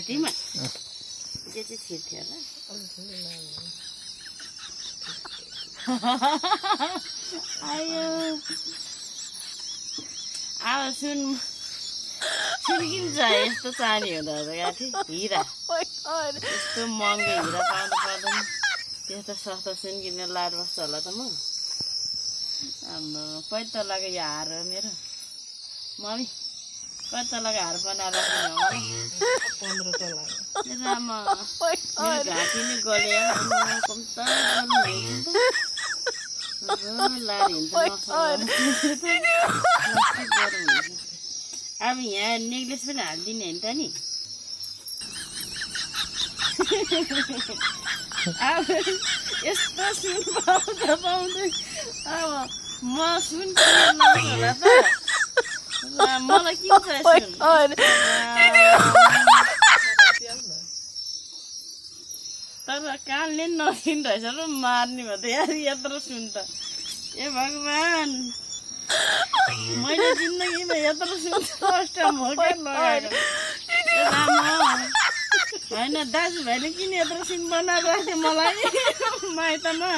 घाँटीमा के चाहिँ छिर्थ्यो होला आयो अब सुन्किन्छ यस्तो चानी हुँदा गाठी हिरा यस्तो महँगो हिरा पाउनु पर्दैन त्यस्तो सस्तो सुन्किने लाड बस्छ होला त म आम्मा कति तलाको यो हार हो मेरो मम्मी कति तलाको हार बनाएर राख्नु 15 तला रामा मेरो घाँटी नै गल्यो कम्ता लाड हिँड्छ अब यहाँ नेक्लेस पनि हालिदिने होइन त नि अब यस्तो सुन पाउँदा पाउँदै अब म सुन होला त मलाई किन्छ सुन तर कानले नदिन रहेछ र मार्ने भयो त यार यत्रो सुन त ए भगवान् मैले जिन्दगीमा यत्रो सुन फर्स्ट टाइम हो क्या लगाएर होइन दाजुभाइले किन यत्रो सुन बनाएर राख्थ्यो मलाई माइतमा